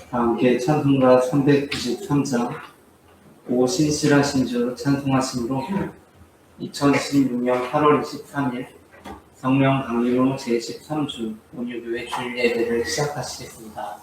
다 함께 찬송가 393장 오 신실하신 주 찬송하심으로 2016년 8월 23일 성령 강림 후 제13주 온유교회 주일 예배를 시작하시겠습니다.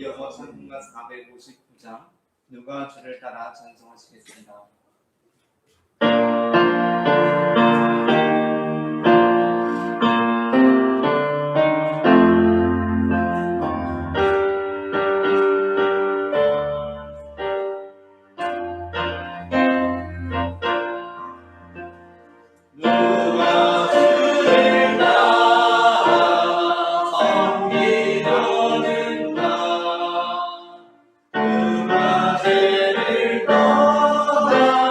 이어서 찬송가 459장 누가 주를 따라 찬송하시겠습니다. 누가 죄를 떠나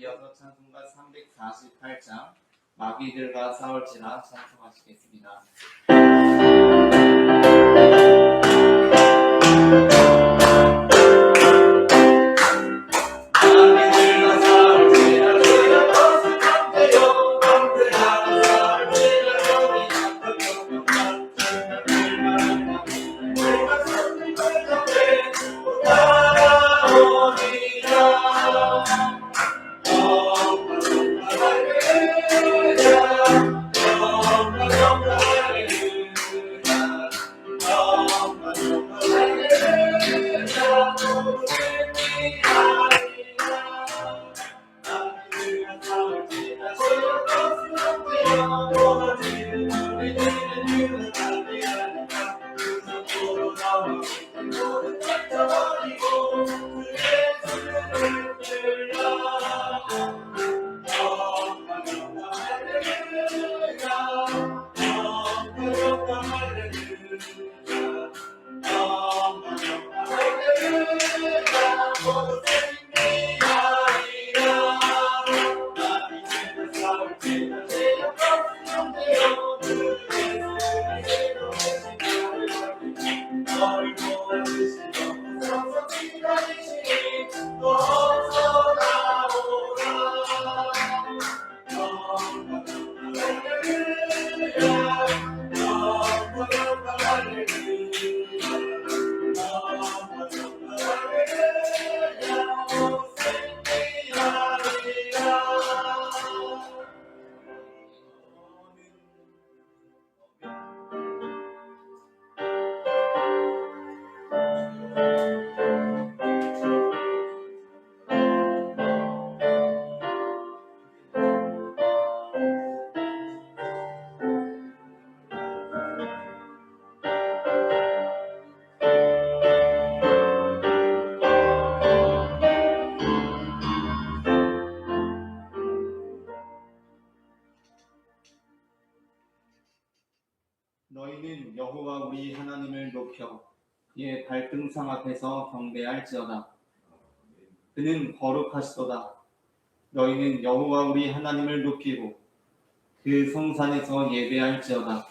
이어서 찬송가 348장 마귀들과 싸울지라 찬송하시겠습니다. 너희는 여호와 우리 하나님을 높여 그의 발등상 앞에서 경배할지어다. 그는 거룩하시도다. 너희는 여호와 우리 하나님을 높이고 그 성산에서 예배할지어다.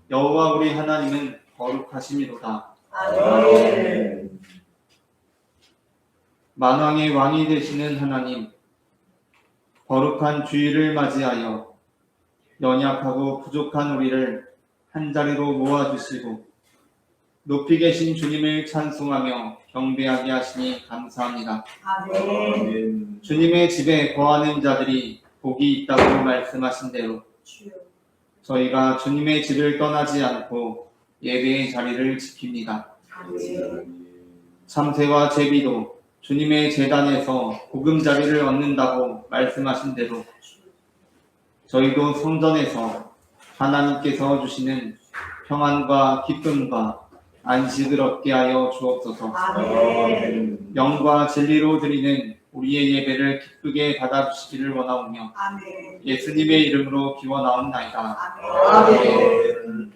여호와 우리 하나님은 거룩하심이로다. 아멘. 만왕의 왕이 되시는 하나님, 거룩한 주일을 맞이하여 연약하고 부족한 우리를 한자리로 모아주시고 높이 계신 주님을 찬송하며 경배하게 하시니 감사합니다. 아멘. 주님의 집에 거하는 자들이 복이 있다고 말씀하신 대로 저희가 주님의 집을 떠나지 않고 예배의 자리를 지킵니다. 아멘. 참새와 제비도 주님의 제단에서 보금자리를 얻는다고 말씀하신 대로 저희도 성전에서 하나님께서 주시는 평안과 기쁨과 안식을 얻게 하여 주옵소서. 아멘. 영과 진리로 드리는 우리의 예배를 기쁘게 받아주시기를 원하오며 아멘. 예수님의 이름으로 기원하옵나이다. 아멘.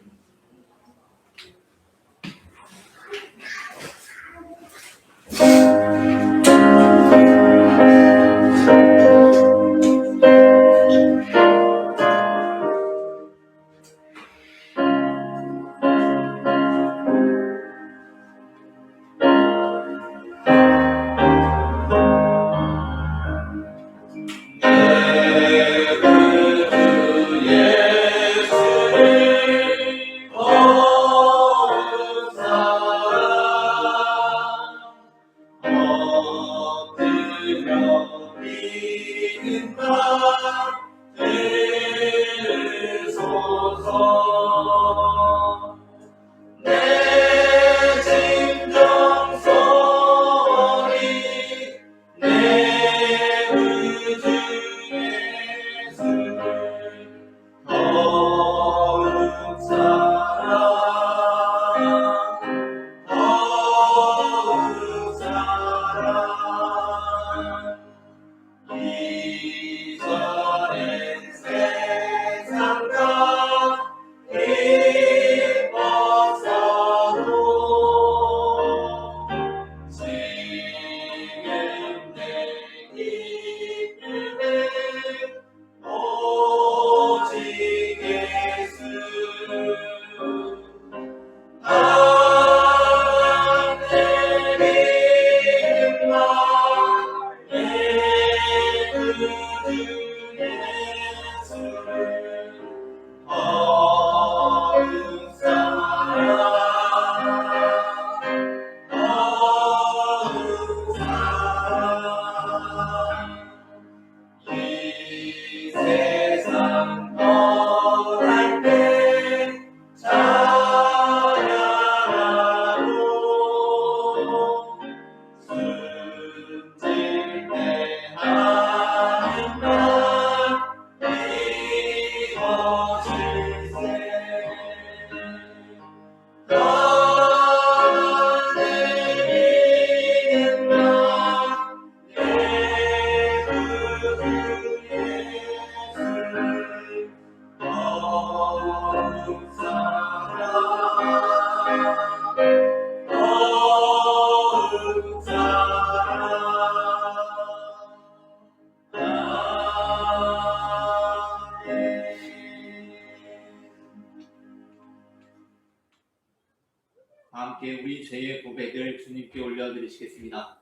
함께 우리 죄의 고백을 주님께 올려드리시겠습니다.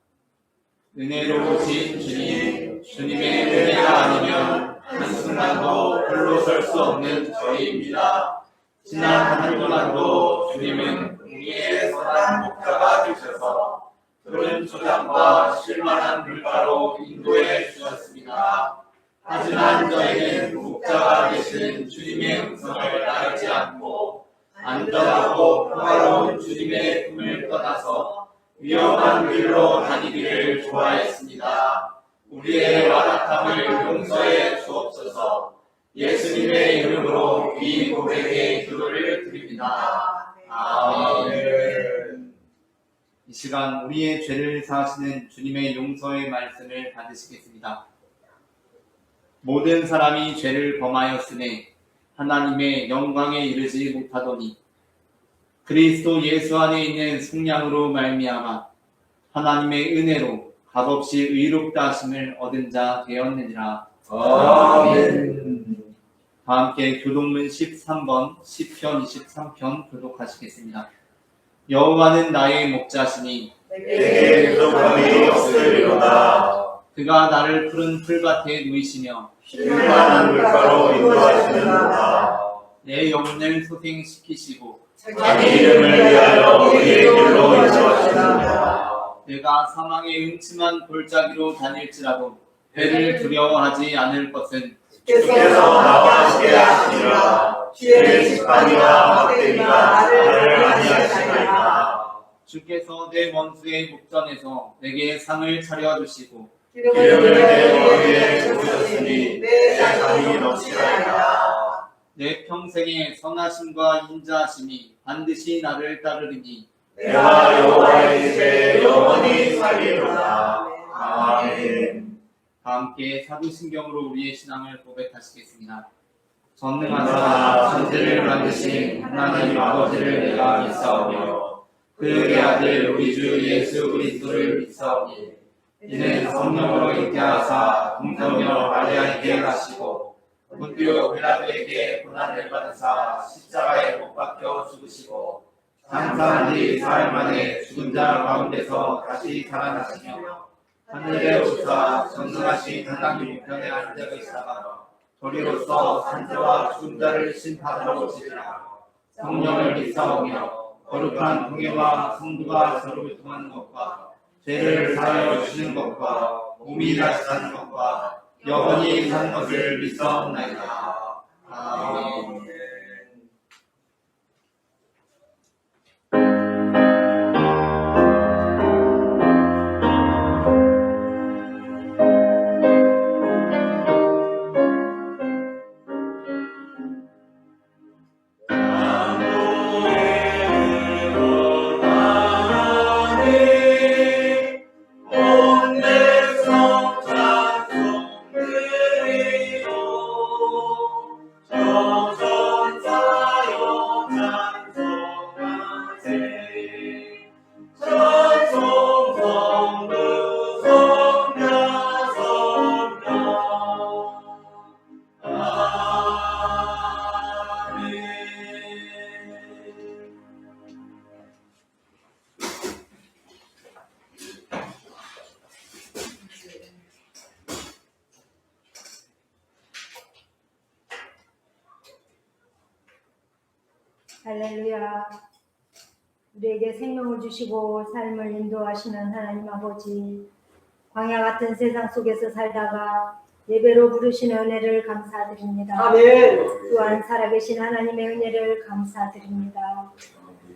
은혜로우신 주님, 주님의 은혜가 아니면 한순간도 홀로 설 수 없는 저희입니다. 지난 한 주간도 주님은 우리의 선한 목자가 되셔서 푸른 초장과 실만한 물가로 인도해 주셨습니다. 하지만 저희는 목자가 되시는 주님의 음성을 알지 않고 안전하고 평화로운 주님의 품을 떠나서 위험한 길로 다니기를 좋아했습니다. 우리의 완악함을 용서해 주옵소서. 예수님의 이름으로 이 고백의 기도를 드립니다. 아멘. 이 시간 우리의 죄를 사하시는 주님의 용서의 말씀을 받으시겠습니다. 모든 사람이 죄를 범하였으니 하나님의 영광에 이르지 못하더니 그리스도 예수 안에 있는 속량으로 말미암아 하나님의 은혜로 값없이 의롭다 하심을 얻은 자 되었느니라. 아멘. 다 함께 교동문 13번 시편 23편 교독하시겠습니다. 여호와는 나의 목자시니 내게 부족함이 없으리로다. 그가 나를 푸른 풀밭에 누이시며 실만한 물가로 인도하시는도다. 내 영혼을 소생시키시고 자기 이름을 위하여 우리의 길로 인도하시는도다. 내가 사망의 음침한 골짜기로 다닐지라도 배를 두려워하지 않을 것은 주께서 나와 함께 하시니라. 주의 직반이와 막대기가 나를 안위하시나이다. 주께서 내 원수의 목전에서 내게 상을 차려주시고 기름을 내 머리에 부으셨으니 내 자랑이 넘치나이다. 내 평생의 선하심과 인자하심이 반드시 나를 따르리니 내가 여호와의 집에 영원히 살리로다. 아멘. 다 함께 사도신경으로 우리의 신앙을 고백하시겠습니다. 전능하사 천지를 만드신 하나님 아버지를 내가 믿사오며 그의 아들 우리 주 예수 그리스도를 믿사오니 이는 성령으로 잉태하사 동정녀 마리아에게 가시고 본디오 빌라도에게 고난을 받으사 십자가에 못 박혀 죽으시고 장사한 지 사흘 만에 죽은 자 가운데서 다시 살아나시며 하늘에 오사 전능하신 하나님 우편에 앉아 계시다가 저리로서 산자와 죽은 자를 심판하러 오시리라. 성령을 믿사오며 거룩한 공예와 성도가 서로 교통하는 것과 죄를 사하여 주시는 것과 몸이 다시 사는 것과 영원히 사는 것을 믿사옵나이다. 아멘. 할렐루야. 우리에게 생명을 주시고 삶을 인도하시는 하나님 아버지, 광야 같은 세상 속에서 살다가 예배로 부르시는 은혜를 감사드립니다. 아멘. 또한 살아계신 하나님의 은혜를 감사드립니다.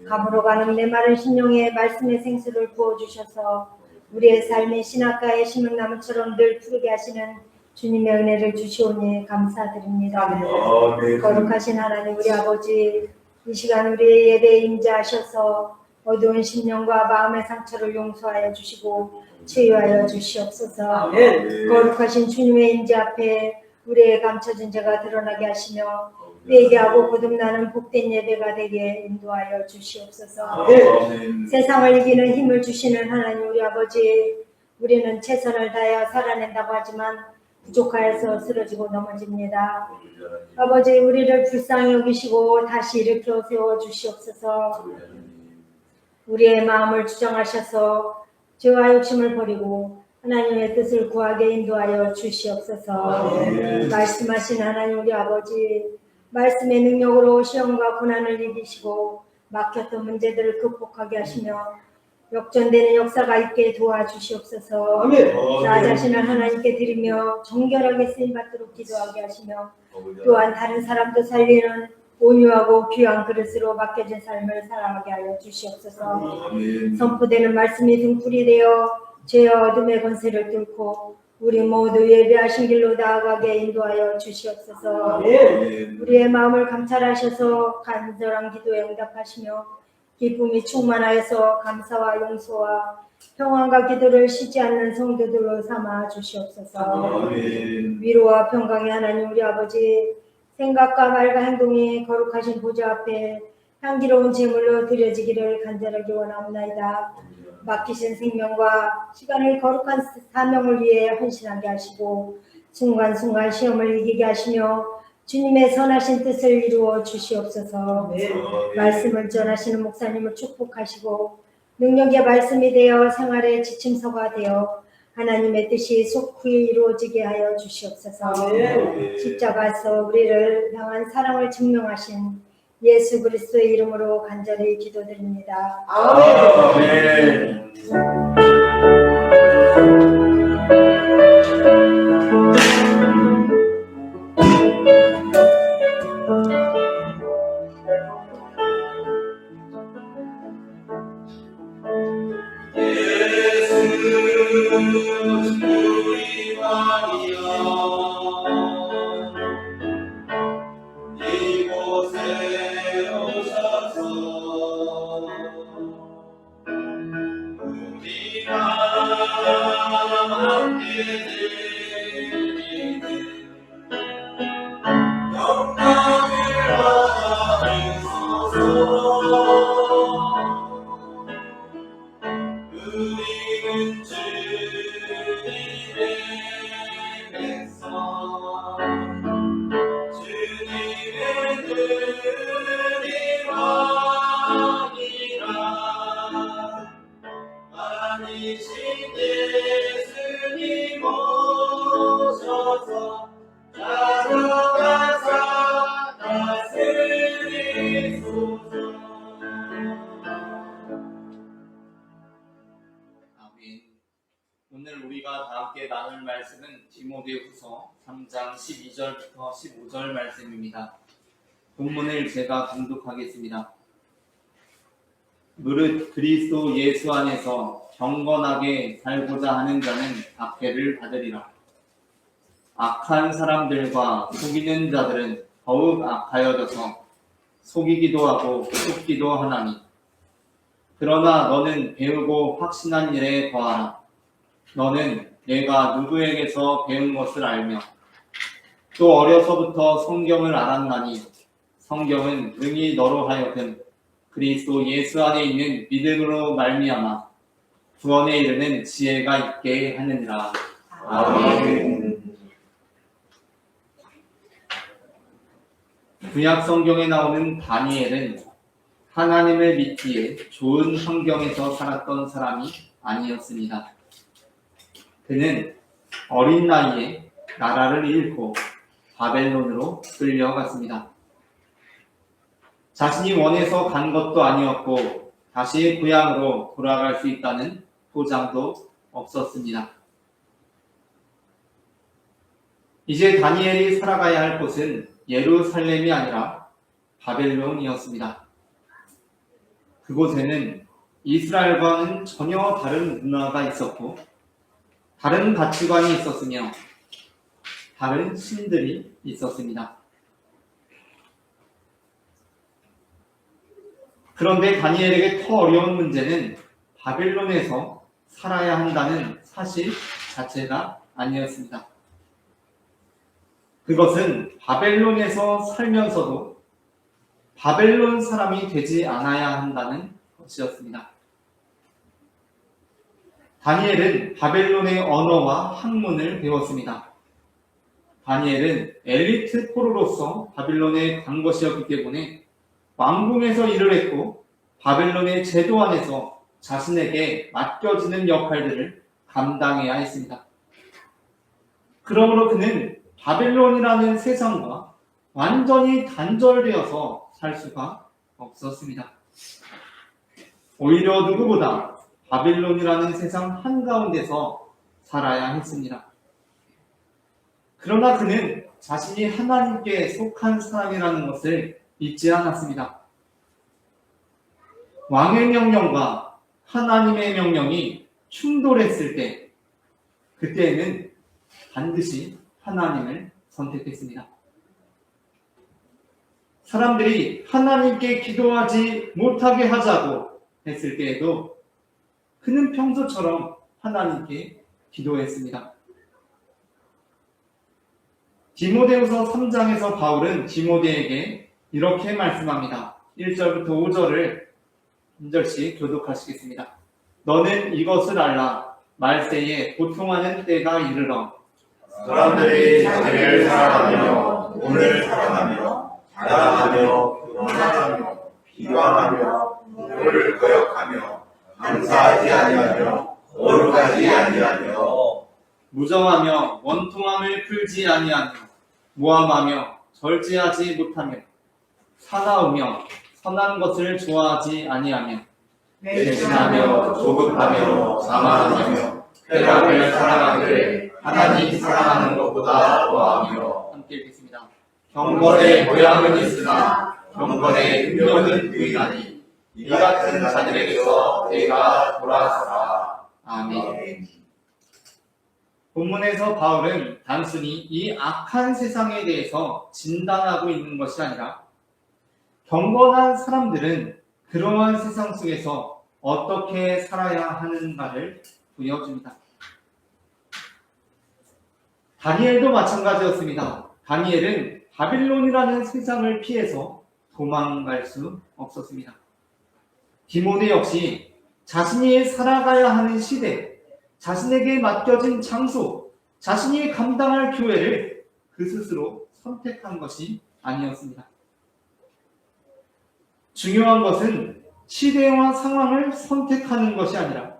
감으로 가는 메마른 심령에 말씀의 생수를 부어주셔서 우리의 삶의 신학가의 심은나무처럼 늘 푸르게 하시는 주님의 은혜를 주시오니 감사드립니다. 아멘. 거룩하신 하나님 우리 아버지, 이 시간 우리의 예배에 임재하셔서 어두운 심령과 마음의 상처를 용서하여 주시고 치유하여 주시옵소서. 아멘. 거룩하신 주님의 임재 앞에 우리의 감춰진 죄가 드러나게 하시며 회개하고 거듭나는 복된 예배가 되게 인도하여 주시옵소서. 아멘. 세상을 이기는 힘을 주시는 하나님 우리 아버지, 우리는 최선을 다하여 살아낸다고 하지만 부족하여서 쓰러지고 넘어집니다. 아버지, 우리를 불쌍히 여기시고 다시 일으켜 세워 주시옵소서. 우리의 마음을 주장하셔서 죄와 욕심을 버리고 하나님의 뜻을 구하게 인도하여 주시옵소서. 말씀하신 하나님 우리 아버지, 말씀의 능력으로 시험과 고난을 이기시고 막혔던 문제들을 극복하게 하시며 역전되는 역사가 있게 도와주시옵소서. 나 자신을 하나님께 드리며 정결하게 쓰임받도록 기도하게 하시며 또한 다른 사람도 살리는 온유하고 귀한 그릇으로 맡겨진 삶을 살아가게 하여 주시옵소서. 선포되는 말씀이 등불이 되어 죄와 어둠의 권세를 뚫고 우리 모두 예배하신 길로 나아가게 인도하여 주시옵소서. 우리의 마음을 감찰하셔서 간절한 기도에 응답하시며 기쁨이 충만하여서 감사와 용서와 평안과 기도를 쉬지 않는 성도들로 삼아 주시옵소서. 위로와 평강의 하나님 우리 아버지, 생각과 말과 행동이 거룩하신 보좌 앞에 향기로운 제물로 드려지기를 간절하게 원하옵나이다. 맡기신 생명과 시간을 거룩한 사명을 위해 헌신하게 하시고 순간순간 시험을 이기게 하시며 주님의 선하신 뜻을 이루어 주시옵소서. 말씀을 전하시는 목사님을 축복하시고 능력의 말씀이 되어 생활의 지침서가 되어 하나님의 뜻이 속히 이루어지게 하여 주시옵소서. 십자가에서 우리를 향한 사랑을 증명하신 예수 그리스도의 이름으로 간절히 기도드립니다. 아멘. 우리 왕이여 이곳에 오셔서 우리가 함께 드리는 영광을 받으소서. 우리는 주님의 백성, 주님의 들이 왕이라 아니신 예수님 오셔서 자녀가사 다스리소서. 오늘 우리가 다 함께 나눌 말씀은 디모데후서 3장 12절부터 15절 말씀입니다. 본문을 제가 봉독하겠습니다. 무릇 그리스도 예수 안에서 경건하게 살고자 하는 자는 박해를 받으리라. 악한 사람들과 속이는 자들은 더욱 악하여져서 속이기도 하고 속기도 하나니, 그러나 너는 배우고 확신한 일에 더하라. 너는 내가 누구에게서 배운 것을 알며 또 어려서부터 성경을 알았나니 성경은 능히 너로 하여금 그리스도 예수 안에 있는 믿음으로 말미암아 구원에 이르는 지혜가 있게 하느니라. 아멘. 구약 성경에 나오는 다니엘은 하나님을 믿기에 좋은 환경에서 살았던 사람이 아니었습니다. 그는 어린 나이에 나라를 잃고 바벨론으로 끌려갔습니다. 자신이 원해서 간 것도 아니었고 다시 고향으로 돌아갈 수 있다는 보장도 없었습니다. 이제 다니엘이 살아가야 할 곳은 예루살렘이 아니라 바벨론이었습니다. 그곳에는 이스라엘과는 전혀 다른 문화가 있었고 다른 가치관이 있었으며 다른 신들이 있었습니다. 그런데 다니엘에게 더 어려운 문제는 바벨론에서 살아야 한다는 사실 자체가 아니었습니다. 그것은 바벨론에서 살면서도 바벨론 사람이 되지 않아야 한다는 것이었습니다. 다니엘은 바벨론의 언어와 학문을 배웠습니다. 다니엘은 엘리트 포로로서 바빌론에 간 것이었기 때문에 왕궁에서 일을 했고 바벨론의 제도 안에서 자신에게 맡겨지는 역할들을 감당해야 했습니다. 그러므로 그는 바벨론이라는 세상과 완전히 단절되어서 살 수가 없었습니다. 오히려 누구보다 바벨론이라는 세상 한가운데서 살아야 했습니다. 그러나 그는 자신이 하나님께 속한 사람이라는 것을 잊지 않았습니다. 왕의 명령과 하나님의 명령이 충돌했을 때, 그때에는 반드시 하나님을 선택했습니다. 사람들이 하나님께 기도하지 못하게 하자고 했을 때에도 그는 평소처럼 하나님께 기도했습니다. 디모데후서 3장에서 바울은 디모데에게 이렇게 말씀합니다. 1절부터 5절을 한 절씩 교독하시겠습니다. 너는 이것을 알라. 말세에 고통하는 때가 이르러 사람들이 자기를 사랑하며 돈을 사랑하며 자랑하며 교만하며 비방하며 누구를 거역하며 감사하지 아니하며 거룩하지 아니하며 무정하며 원통함을 풀지 아니하며 모함하며 절제하지 못하며 사나우며 선한 것을 좋아하지 아니하며 배신하며 조급하며 자만하며 쾌락을 사랑하되 하나님 사랑하는 것보다 더하며 함께 읽겠습니다. 경건의 모양은 있으나 경건의 능력은 부인하니 이 같은 자들에게서 내가 돌아서라. 아멘. 본문에서 바울은 단순히 이 악한 세상에 대해서 진단하고 있는 것이 아니라 경건한 사람들은 그러한 세상 속에서 어떻게 살아야 하는가를 보여줍니다. 다니엘도 마찬가지였습니다. 다니엘은 바빌론이라는 세상을 피해서 도망갈 수 없었습니다. 디모데 역시 자신이 살아가야 하는 시대, 자신에게 맡겨진 장소, 자신이 감당할 교회를 그 스스로 선택한 것이 아니었습니다. 중요한 것은 시대와 상황을 선택하는 것이 아니라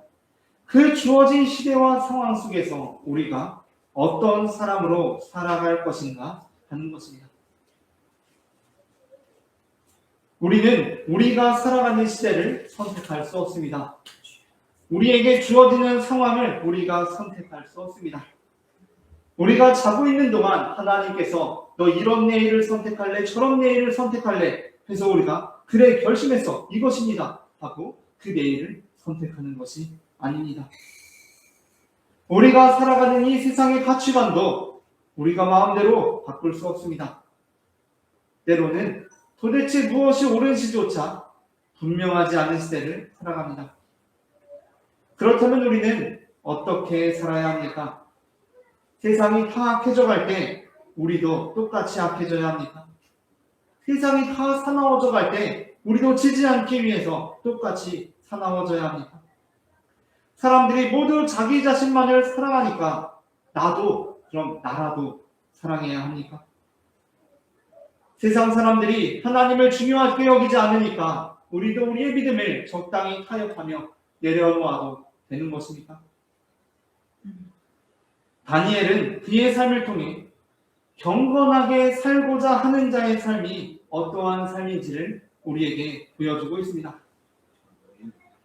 그 주어진 시대와 상황 속에서 우리가 어떤 사람으로 살아갈 것인가 하는 것입니다. 우리는 우리가 살아가는 시대를 선택할 수 없습니다. 우리에게 주어지는 상황을 우리가 선택할 수 없습니다. 우리가 자고 있는 동안 하나님께서 너 이런 내일을 선택할래? 저런 내일을 선택할래? 해서 우리가 그래 결심했어 이것입니다 하고 그 내일을 선택하는 것이 아닙니다. 우리가 살아가는 이 세상의 가치관도 우리가 마음대로 바꿀 수 없습니다. 때로는 도대체 무엇이 옳은지조차 분명하지 않은 시대를 살아갑니다. 그렇다면 우리는 어떻게 살아야 합니까? 세상이 다 악해져 갈 때 우리도 똑같이 악해져야 합니까? 세상이 다 사나워져 갈 때 우리도 지지 않기 위해서 똑같이 사나워져야 합니까? 사람들이 모두 자기 자신만을 사랑하니까 나도 그럼 나라도 사랑해야 합니까? 세상 사람들이 하나님을 중요하게 여기지 않으니까 우리도 우리의 믿음을 적당히 타협하며 내려놓아도 되는 것입니까? 다니엘은 그의 삶을 통해 경건하게 살고자 하는 자의 삶이 어떠한 삶인지를 우리에게 보여주고 있습니다.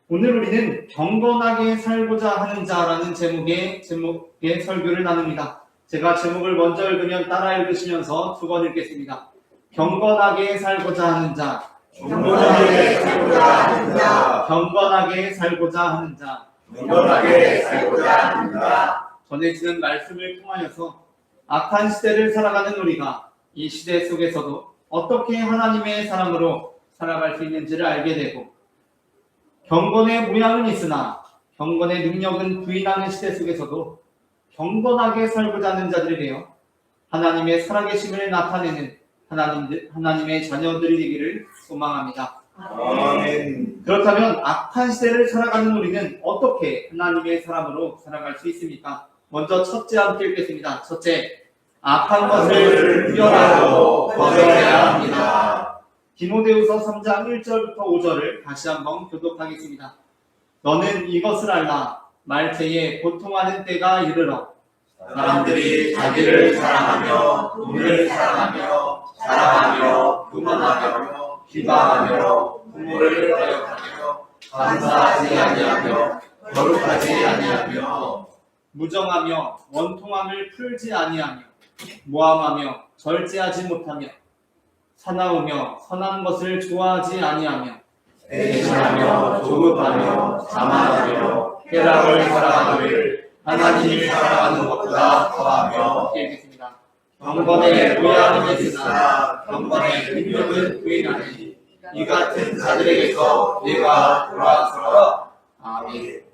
오늘 우리는 경건하게 살고자 하는 자라는 제목의 설교를 나눕니다. 제가 제목을 먼저 읽으면 따라 읽으시면서 두 번 읽겠습니다. 경건하게 살고자 하는 자, 경건하게 살고자 하는 자, 경건하게 살고자 하는 자. 경건하게 살고자 하는 자. 전해지는 말씀을 통하여서 악한 시대를 살아가는 우리가 이 시대 속에서도 어떻게 하나님의 사람으로 살아갈 수 있는지를 알게 되고 경건의 모양은 있으나 경건의 능력은 부인하는 시대 속에서도 경건하게 살고자 하는 자들이 되어 하나님의 살아계심을 나타내는 하나님의 자녀들이 되기를 소망합니다. 아멘. 그렇다면 악한 시대를 살아가는 우리는 어떻게 하나님의 사람으로 살아갈 수 있습니까? 먼저 첫째 함께 읽겠습니다. 첫째, 악한 것을 분별하고 거절해야 합니다. 디모데후서 3장 1절부터 5절을 다시 한번 교독하겠습니다. 너는 이것을 알라. 말세에 고통하는 때가 이르러 사람들이 자기를 사랑하며 돈을 사랑하며 자랑하며 교만하며 비방하며 부모를 거역하며 감사하지 아니하며 거룩하지 아니하며 무정하며 원통함을 풀지 아니하며 모함하며 절제하지 못하며 사나우며 선한 것을 좋아하지 아니하며 애신하며 조급하며 자만하며 쾌락을 사랑하노를 하나님이 사랑하는 것보다 더하며 읽겠습니다. 경건의 모양은 있으나 경건의 능력은 부인하니 이 같은 자들에게서 내가 돌아서라. 아멘.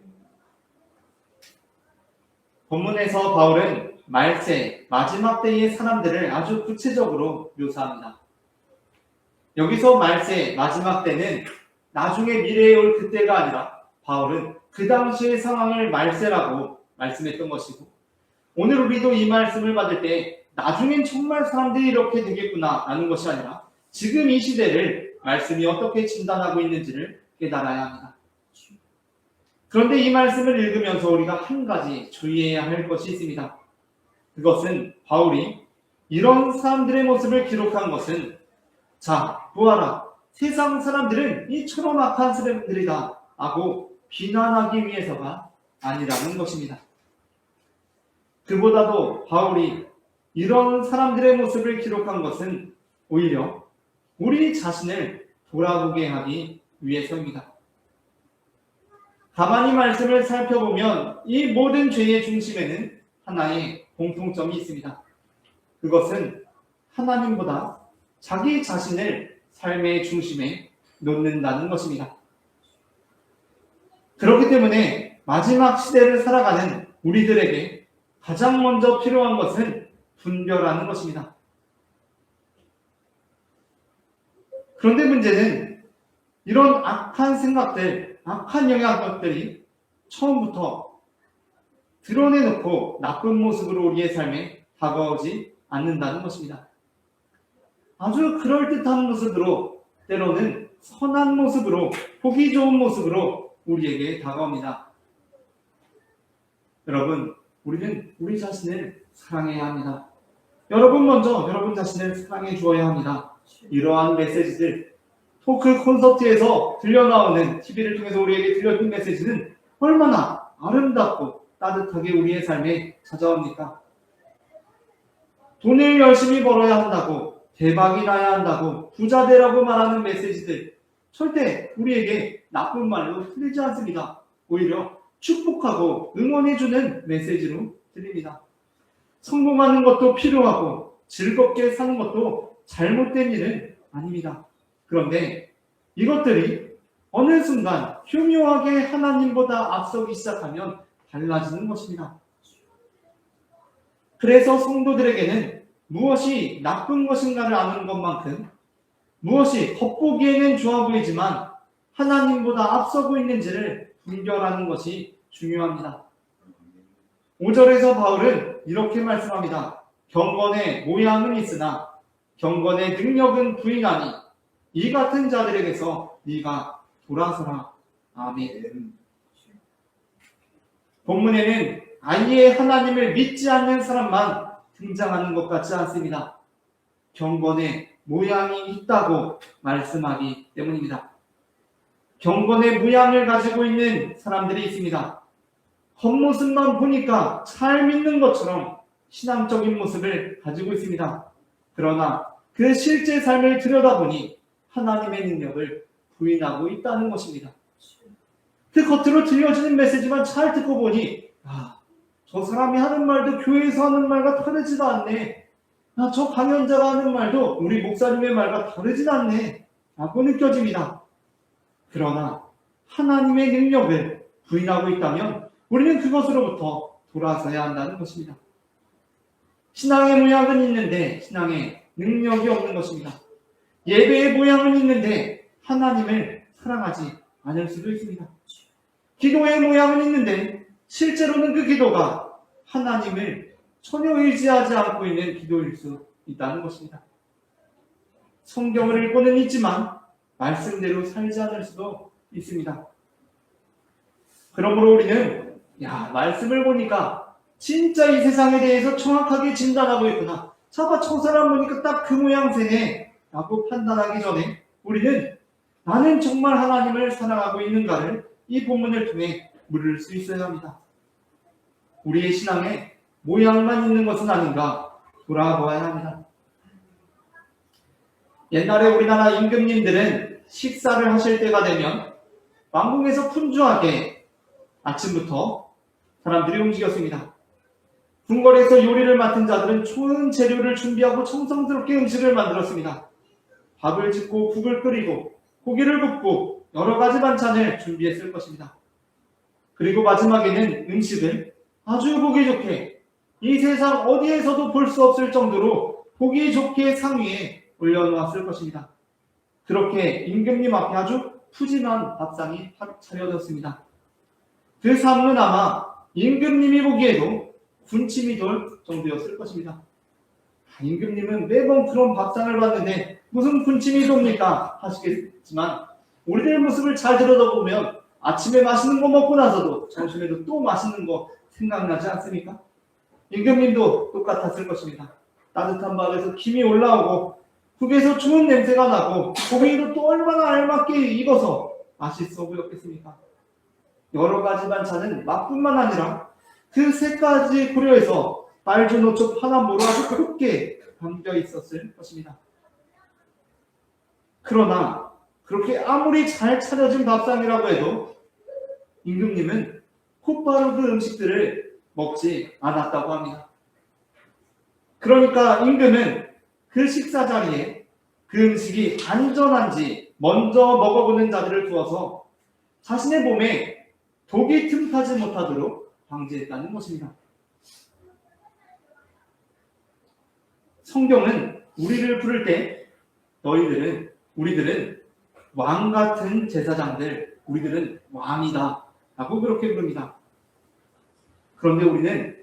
본문에서 바울은 말세, 마지막 때의 사람들을 아주 구체적으로 묘사합니다. 여기서 말세, 마지막 때는 나중에 미래에 올 그때가 아니라 바울은 그 당시의 상황을 말세라고 말씀했던 것이고, 오늘 우리도 이 말씀을 받을 때 나중엔 정말 사람들이 이렇게 되겠구나 라는 것이 아니라 지금 이 시대를 말씀이 어떻게 진단하고 있는지를 깨달아야 합니다. 그런데 이 말씀을 읽으면서 우리가 한 가지 주의해야 할 것이 있습니다. 그것은 바울이 이런 사람들의 모습을 기록한 것은 자, 보아라. 세상 사람들은 이처럼 악한 사람들이다 하고 비난하기 위해서가 아니라는 것입니다. 그보다도 바울이 이런 사람들의 모습을 기록한 것은 오히려 우리 자신을 돌아보게 하기 위해서입니다. 가만히 말씀을 살펴보면 이 모든 죄의 중심에는 하나의 공통점이 있습니다. 그것은 하나님보다 자기 자신을 삶의 중심에 놓는다는 것입니다. 그렇기 때문에 마지막 시대를 살아가는 우리들에게 가장 먼저 필요한 것은 분별하는 것입니다. 그런데 문제는 이런 악한 생각들, 악한 영향력들이 처음부터 드러내놓고 나쁜 모습으로 우리의 삶에 다가오지 않는다는 것입니다. 아주 그럴듯한 모습으로, 때로는 선한 모습으로, 보기 좋은 모습으로 우리에게 다가옵니다. 여러분, 우리는 우리 자신을 사랑해야 합니다. 여러분 먼저 여러분 자신을 사랑해 주어야 합니다. 이러한 메시지들, 토크 콘서트에서 들려나오는, TV를 통해서 우리에게 들려준 메시지는 얼마나 아름답고 따뜻하게 우리의 삶에 찾아옵니까? 돈을 열심히 벌어야 한다고, 대박이 나야 한다고, 부자 되라고 말하는 메시지들, 절대 우리에게 나쁜 말로 들리지 않습니다. 오히려 축복하고 응원해주는 메시지로 들립니다. 성공하는 것도 필요하고 즐겁게 사는 것도 잘못된 일은 아닙니다. 그런데 이것들이 어느 순간 교묘하게 하나님보다 앞서기 시작하면 달라지는 것입니다. 그래서 성도들에게는 무엇이 나쁜 것인가를 아는 것만큼 무엇이 겉보기에는 좋아 보이지만 하나님보다 앞서고 있는지를 분별하는 것이 중요합니다. 5절에서 바울은 이렇게 말씀합니다. 경건의 모양은 있으나 경건의 능력은 부인하니 이 같은 자들에게서 네가 돌아서라. 아멘. 본문에는 아예 하나님을 믿지 않는 사람만 등장하는 것 같지 않습니다. 경건의 모양이 있다고 말씀하기 때문입니다. 경건의 모양을 가지고 있는 사람들이 있습니다. 겉모습만 보니까 잘 믿는 것처럼 신앙적인 모습을 가지고 있습니다. 그러나 그 실제 삶을 들여다보니 하나님의 능력을 부인하고 있다는 것입니다. 그 겉으로 들려지는 메시지만 잘 듣고 보니 저 사람이 하는 말도 교회에서 하는 말과 다르지도 않네. 저 강연자가 하는 말도 우리 목사님의 말과 다르진 않네 라고 느껴집니다. 그러나 하나님의 능력을 부인하고 있다면 우리는 그것으로부터 돌아서야 한다는 것입니다. 신앙의 모양은 있는데 신앙의 능력이 없는 것입니다. 예배의 모양은 있는데 하나님을 사랑하지 않을 수도 있습니다. 기도의 모양은 있는데 실제로는 그 기도가 하나님을 전혀 의지하지 않고 있는 기도일 수 있다는 것입니다. 성경을 읽고는 있지만 말씀대로 살지 않을 수도 있습니다. 그러므로 우리는 말씀을 보니까 진짜 이 세상에 대해서 정확하게 진단하고 있구나. 저 사람 보니까 딱 그 모양새네 라고 판단하기 전에 우리는 나는 정말 하나님을 사랑하고 있는가를 이 본문을 통해 물을 수 있어야 합니다. 우리의 신앙에 모양만 있는 것은 아닌가 돌아보아야 합니다. 옛날에 우리나라 임금님들은 식사를 하실 때가 되면 왕궁에서 분주하게 아침부터 사람들이 움직였습니다. 궁궐에서 요리를 맡은 자들은 좋은 재료를 준비하고 정성스럽게 음식을 만들었습니다. 밥을 짓고 국을 끓이고 고기를 굽고 여러 가지 반찬을 준비했을 것입니다. 그리고 마지막에는 음식을 아주 보기 좋게 이 세상 어디에서도 볼 수 없을 정도로 보기 좋게 상위에 올려놓았을 것입니다. 그렇게 임금님 앞에 아주 푸짐한 밥상이 차려졌습니다. 그 상은 아마 임금님이 보기에도 군침이 돌 정도였을 것입니다. 임금님은 매번 그런 밥상을 봤는데 무슨 군침이 돕니까 하시겠지만 우리들 모습을 잘 들여다보면 아침에 맛있는 거 먹고 나서도 점심에도 또 맛있는 거 생각나지 않습니까? 임금님도 똑같았을 것입니다. 따뜻한 밥에서 김이 올라오고 국에서 좋은 냄새가 나고 고기도 또 얼마나 알맞게 익어서 맛있어 보였겠습니까? 여러 가지 반찬은 맛뿐만 아니라 그 세 가지 고려해서 빨주노초 파남보로 아주 곱게 담겨 있었을 것입니다. 그러나 그렇게 아무리 잘 차려진 밥상이라고 해도 임금님은 곧바로 그 음식들을 먹지 않았다고 합니다. 그러니까 임금은 그 식사 자리에 그 음식이 안전한지 먼저 먹어보는 자들을 두어서 자신의 몸에 독이 틈타지 못하도록 방지했다는 것입니다. 성경은 우리를 부를 때 우리들은 왕 같은 제사장들, 우리들은 왕이다 라고 그렇게 부릅니다. 그런데 우리는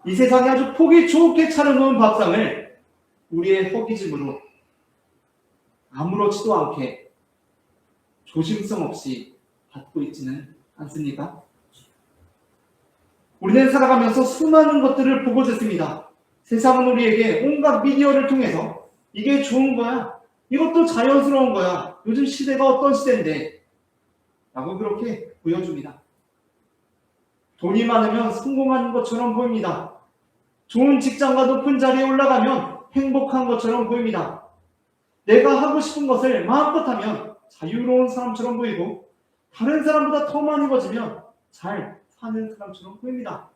이 세상에 아주 보기 좋게 차려놓은 밥상을 우리의 허기짐으로 아무렇지도 않게 조심성 없이 받고 있지는 않습니까? 우리는 살아가면서 수많은 것들을 보고 듣습니다. 세상은 우리에게 온갖 미디어를 통해서 이게 좋은 거야, 이것도 자연스러운 거야, 요즘 시대가 어떤 시대인데 라고 그렇게 보여줍니다. 돈이 많으면 성공하는 것처럼 보입니다. 좋은 직장과 높은 자리에 올라가면 행복한 것처럼 보입니다. 내가 하고 싶은 것을 마음껏 하면 자유로운 사람처럼 보이고 다른 사람보다 더 많이 가지면 잘 사는 사람처럼 보입니다.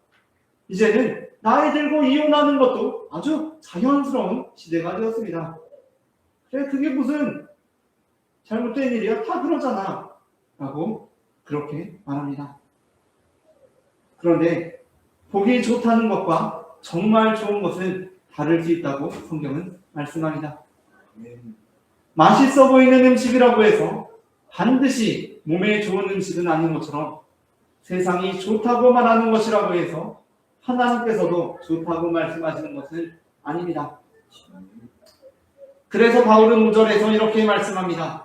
이제는 나이 들고 이혼하는 것도 아주 자연스러운 시대가 되었습니다. 그래, 그게 무슨 잘못된 일이야? 다 그러잖아 라고 그렇게 말합니다. 그런데 보기 좋다는 것과 정말 좋은 것은 다를 수 있다고 성경은 말씀합니다. 맛있어 보이는 음식이라고 해서 반드시 몸에 좋은 음식은 아닌 것처럼 세상이 좋다고 말하는 것이라고 해서 하나님께서도 좋다고 말씀하시는 것은 아닙니다. 그래서 바울은 5절에서 이렇게 말씀합니다.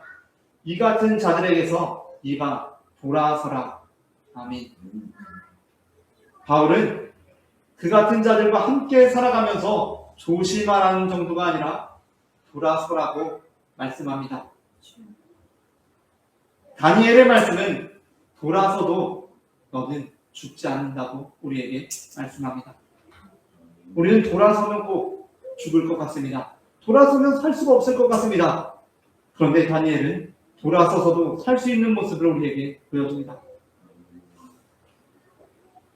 이 같은 자들에게서 네가 돌아서라. 아멘. 바울은 그 같은 자들과 함께 살아가면서 조심하라는 정도가 아니라 돌아서라고 말씀합니다. 다니엘의 말씀은 돌아서도 너는 죽지 않는다고 우리에게 말씀합니다. 우리는 돌아서면 꼭 죽을 것 같습니다. 돌아서면 살 수가 없을 것 같습니다. 그런데 다니엘은 돌아서서도 살 수 있는 모습을 우리에게 보여줍니다.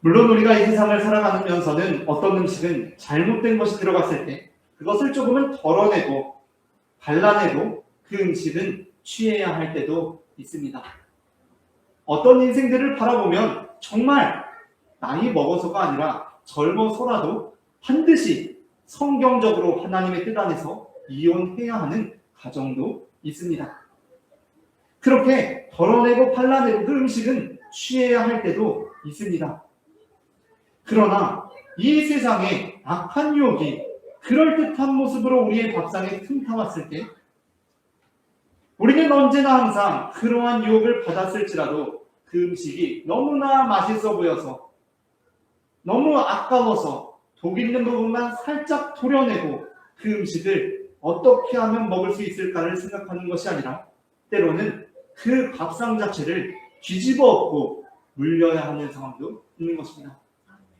물론 우리가 이 세상을 살아가면서는 어떤 음식은 잘못된 것이 들어갔을 때 그것을 조금은 덜어내고 발라내고 그 음식은 취해야 할 때도 있습니다. 어떤 인생들을 바라보면 정말 나이 먹어서가 아니라 젊어서라도 반드시 성경적으로 하나님의 뜻 안에서 이혼해야 하는 가정도 있습니다. 그렇게 덜어내고 발라내고 그 음식은 취해야 할 때도 있습니다. 그러나 이 세상에 악한 유혹이 그럴듯한 모습으로 우리의 밥상에 틈타왔을 때 우리는 언제나 항상 그러한 유혹을 받았을지라도 그 음식이 너무나 맛있어 보여서 너무 아까워서 독 있는 부분만 살짝 도려내고 그 음식을 어떻게 하면 먹을 수 있을까를 생각하는 것이 아니라 때로는 그 밥상 자체를 뒤집어 엎고 물려야 하는 상황도 있는 것입니다.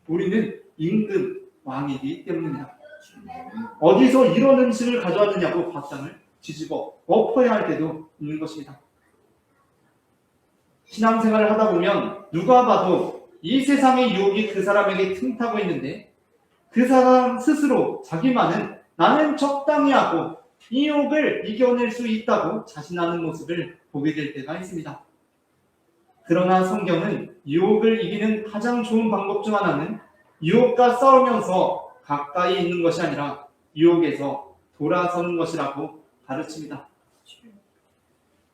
우리는 임금 왕이기 때문입니다. 어디서 이런 음식을 가져왔느냐고 밥상을 뒤집어 엎어야 할 때도 있는 것입니다. 신앙생활을 하다 보면 누가 봐도 이 세상의 유혹이 그 사람에게 틈타고 있는데 그 사람 스스로 자기만은 나는 적당히 하고 이 유혹을 이겨낼 수 있다고 자신하는 모습을 보게 될 때가 있습니다. 그러나 성경은 유혹을 이기는 가장 좋은 방법 중 하나는 유혹과 싸우면서 가까이 있는 것이 아니라 유혹에서 돌아서는 것이라고 가르칩니다.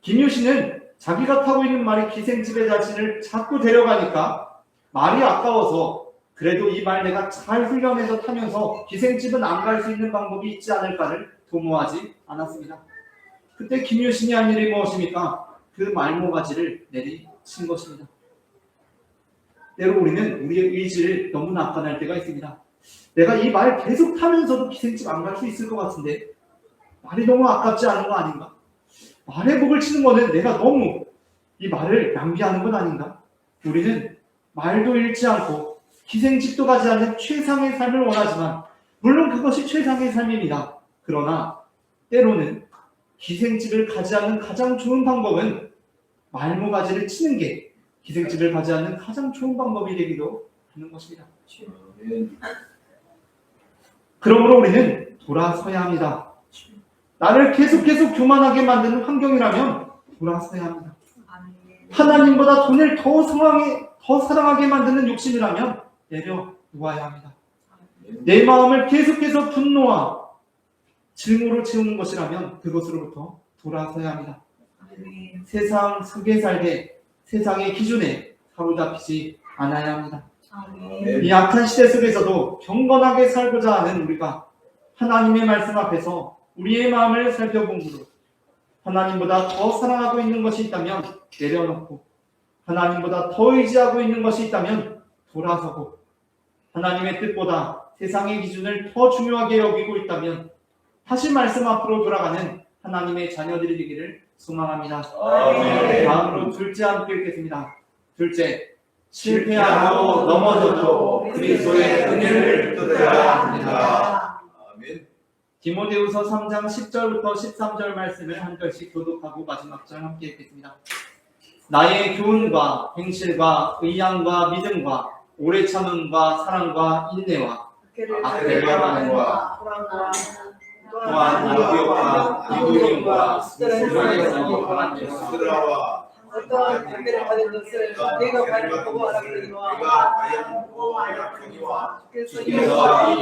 김효 씨는 자기가 타고 있는 말이 기생집에 자신을 자꾸 데려가니까 말이 아까워서 그래도 이 말 내가 잘 훈련해서 타면서 기생집은 안 갈 수 있는 방법이 있지 않을까를 도모하지 않았습니다. 그때 김효 씨이 한 일이 무엇입니까? 그 말모가지를 내리친 것입니다. 때로 우리는 우리의 의지를 너무 낙관할 때가 있습니다. 내가 이 말 계속 타면서도 기생집 안 갈 수 있을 것 같은데 말이 너무 아깝지 않은 거 아닌가? 말에 복을 치는 거는 내가 너무 이 말을 낭비하는 건 아닌가? 우리는 말도 잃지 않고 기생집도 가지 않는 최상의 삶을 원하지만 물론 그것이 최상의 삶입니다. 그러나 때로는 기생집을 가지 않는 가장 좋은 방법은 말모가지를 치는 게 기생집을 가지 않는 가장 좋은 방법이 되기도 하는 것입니다. 그러므로 우리는 돌아서야 합니다. 나를 계속 교만하게 만드는 환경이라면 돌아서야 합니다. 하나님보다 돈을 더 사랑하게 만드는 욕심이라면 내려놓아야 합니다. 내 마음을 계속해서 분노와 증오로 채우는 것이라면 그것으로부터 돌아서야 합니다. 세상 속에 살게 세상의 기준에 사로잡히지 않아야 합니다. 이 악한 시대 속에서도 경건하게 살고자 하는 우리가 하나님의 말씀 앞에서 우리의 마음을 살펴본으로 하나님보다 더 사랑하고 있는 것이 있다면 내려놓고 하나님보다 더 의지하고 있는 것이 있다면 돌아서고 하나님의 뜻보다 세상의 기준을 더 중요하게 여기고 있다면 다시 말씀 앞으로 돌아가는 하나님의 자녀들이 되기를 소망합니다. 다음으로 둘째 함께 읽겠습니다. 둘째, 실패하고 넘어져도 그리스도의 은혜를 붙들어야 합니다. 디모데후서 3장 10절부터 13절 말씀을 한 절씩 교독하고 마지막 절 함께 읽겠습니다. 나의 교훈과 행실과 의향과 믿음과 오래 참음과 사랑과 인내와 악대를 하는과 또한 이기욕과 이구림과 스스로에서 강한 예수들아와 어떠한 관계를 가진 것을 내가 과연 보고 알아보니와 그래서 이